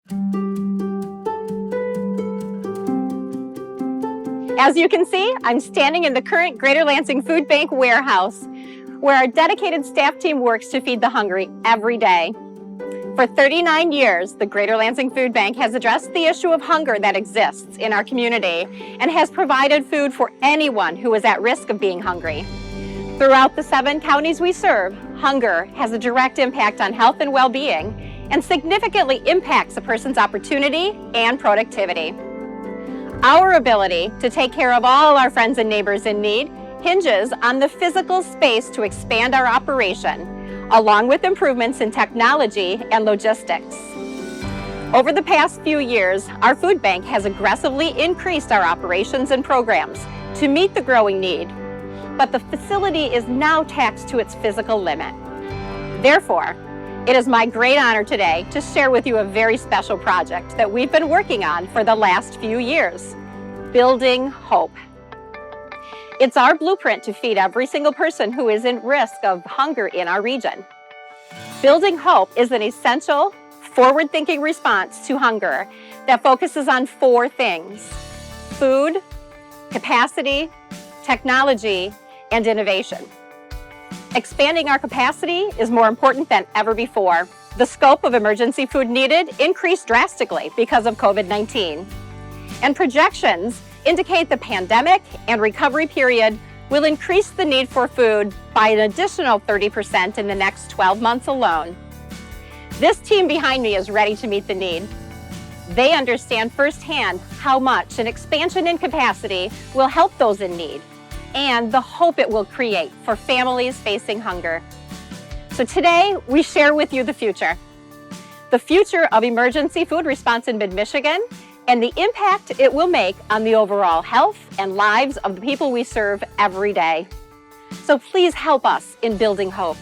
As you can see, I'm standing in the current Greater Lansing Food Bank warehouse, where our dedicated staff team works to feed the hungry every day. For 39 years, the Greater Lansing Food Bank has addressed the issue of hunger that exists in our community and has provided food for anyone who is at risk of being hungry. Throughout the 7 counties we serve, hunger has a direct impact on health and well-being and significantly impacts a person's opportunity and productivity. Our ability to take care of all our friends and neighbors in need hinges on the physical space to expand our operation, along with improvements in technology and logistics. Over the past few years, our food bank has aggressively increased our operations and programs to meet the growing need, but the facility is now taxed to its physical limit. Therefore, it is my great honor today to share with you a very special project that we've been working on for the last few years, Building Hope. It's our blueprint to feed every single person who is in risk of hunger in our region. Building Hope is an essential, forward-thinking response to hunger that focuses on 4 things: food, capacity, technology, and innovation. Expanding our capacity is more important than ever before. The scope of emergency food needed increased drastically because of COVID-19. And projections indicate the pandemic and recovery period will increase the need for food by an additional 30% in the next 12 months alone. This team behind me is ready to meet the need. They understand firsthand how much an expansion in capacity will help those in need and the hope it will create for families facing hunger. So today, we share with you the future of emergency food response in mid-Michigan and the impact it will make on the overall health and lives of the people we serve every day. So please help us in building hope.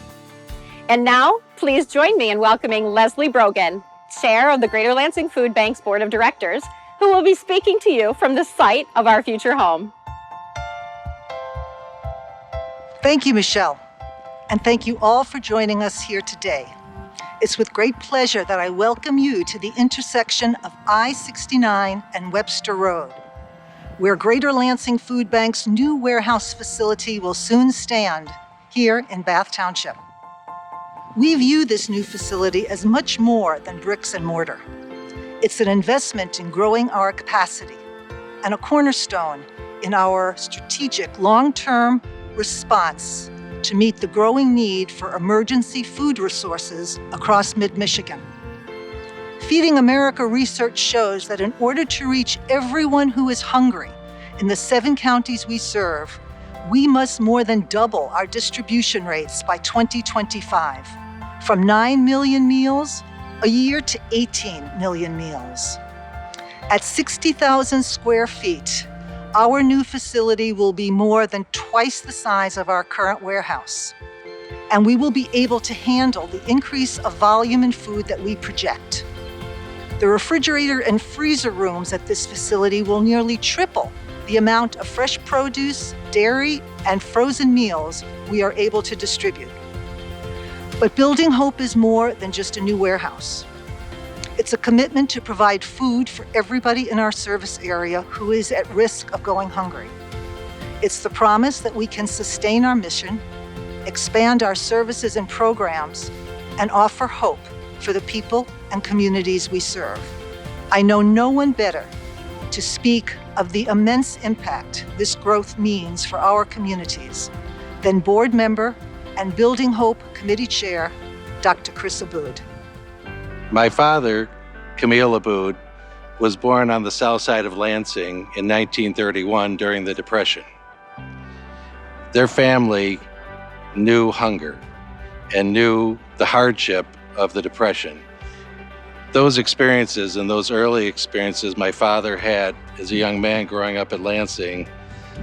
And now, please join me in welcoming Leslie Brogan, Chair of the Greater Lansing Food Bank's Board of Directors, who will be speaking to you from the site of our future home. Thank you, Michelle, and thank you all for joining us here today. It's with great pleasure that I welcome you to the intersection of I-69 and Webster Road, where Greater Lansing Food Bank's new warehouse facility will soon stand here in Bath Township. We view this new facility as much more than bricks and mortar. It's an investment in growing our capacity and a cornerstone in our strategic long-term response to meet the growing need for emergency food resources across mid-Michigan. Feeding America research shows that in order to reach everyone who is hungry in the 7 counties we serve, we must more than double our distribution rates by 2025, from 9 million meals a year to 18 million meals. At 60,000 square feet, our new facility will be more than twice the size of our current warehouse, and we will be able to handle the increase of volume in food that we project. The refrigerator and freezer rooms at this facility will nearly triple the amount of fresh produce, dairy, and frozen meals we are able to distribute. But Building Hope is more than just a new warehouse. It's a commitment to provide food for everybody in our service area who is at risk of going hungry. It's the promise that we can sustain our mission, expand our services and programs, and offer hope for the people and communities we serve. I know no one better to speak of the immense impact this growth means for our communities than board member and Building Hope Committee Chair, Dr. Chris Aboud. My father, Camille Aboud, was born on the south side of Lansing in 1931 during the Depression. Their family knew hunger and knew the hardship of the Depression. Those experiences and those early experiences my father had as a young man growing up at Lansing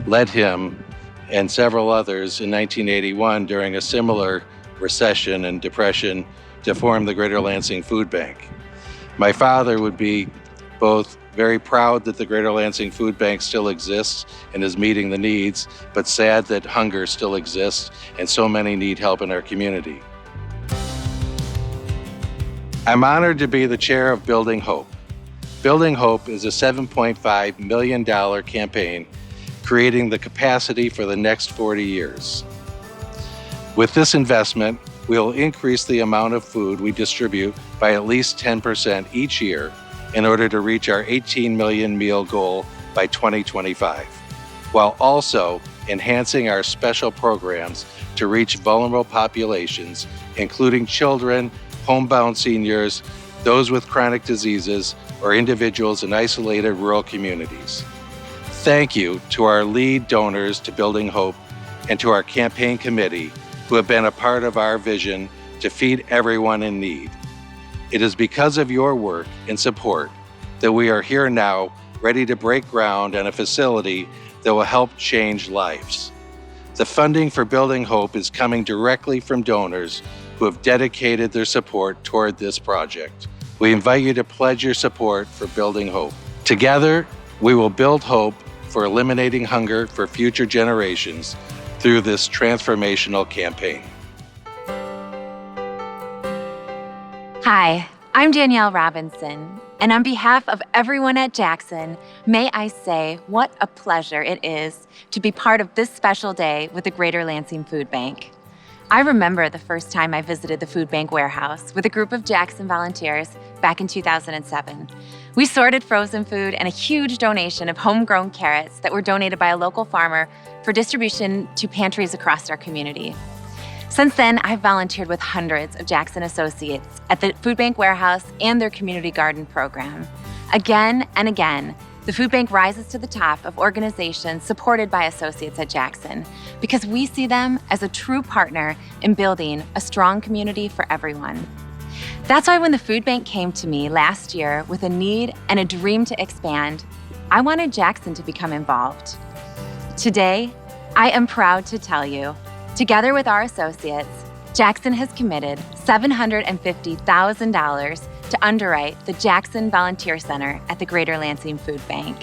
led him and several others in 1981 during a similar recession and depression to form the Greater Lansing Food Bank. My father would be both very proud that the Greater Lansing Food Bank still exists and is meeting the needs, but sad that hunger still exists and so many need help in our community. I'm honored to be the chair of Building Hope. Building Hope is a $7.5 million campaign creating the capacity for the next 40 years. With this investment, we will increase the amount of food we distribute by at least 10% each year in order to reach our 18 million meal goal by 2025, while also enhancing our special programs to reach vulnerable populations, including children, homebound seniors, those with chronic diseases, or individuals in isolated rural communities. Thank you to our lead donors to Building Hope and to our campaign committee who have been a part of our vision to feed everyone in need. It is because of your work and support that we are here now, ready to break ground on a facility that will help change lives. The funding for Building Hope is coming directly from donors who have dedicated their support toward this project. We invite you to pledge your support for Building Hope. Together, we will build hope for eliminating hunger for future generations through this transformational campaign. Hi, I'm Danielle Robinson, and on behalf of everyone at Jackson, may I say what a pleasure it is to be part of this special day with the Greater Lansing Food Bank. I remember the first time I visited the food bank warehouse with a group of Jackson volunteers back in 2007. We sorted frozen food and a huge donation of homegrown carrots that were donated by a local farmer for distribution to pantries across our community. Since then, I've volunteered with hundreds of Jackson associates at the food bank warehouse and their community garden program. Again and again, the food bank rises to the top of organizations supported by associates at Jackson because we see them as a true partner in building a strong community for everyone. That's why when the food bank came to me last year with a need and a dream to expand, I wanted Jackson to become involved. Today, I am proud to tell you, together with our associates, Jackson has committed $750,000 to underwrite the Jackson Volunteer Center at the Greater Lansing Food Bank.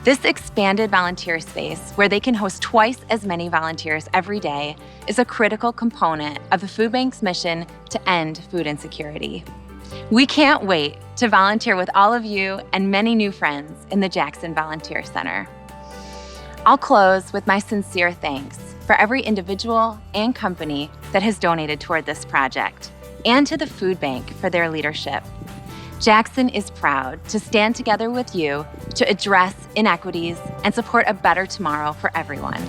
This expanded volunteer space, where they can host twice as many volunteers every day, is a critical component of the food bank's mission to end food insecurity. We can't wait to volunteer with all of you and many new friends in the Jackson Volunteer Center. I'll close with my sincere thanks for every individual and company that has donated toward this project, and to the food bank for their leadership. Jackson is proud to stand together with you to address inequities and support a better tomorrow for everyone.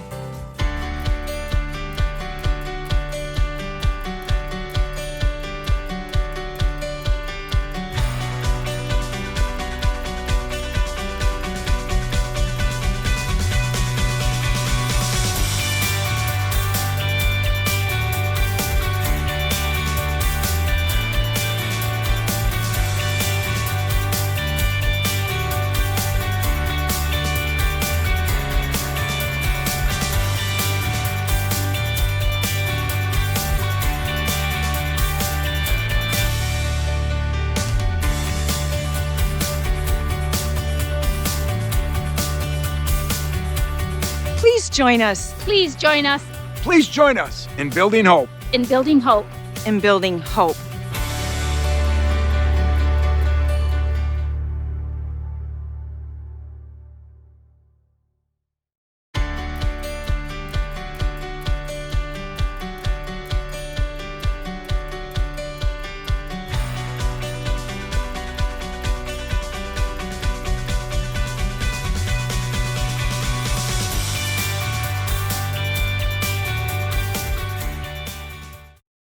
Please join us Please join us Please join us in building hope. in building hope. in Building Hope.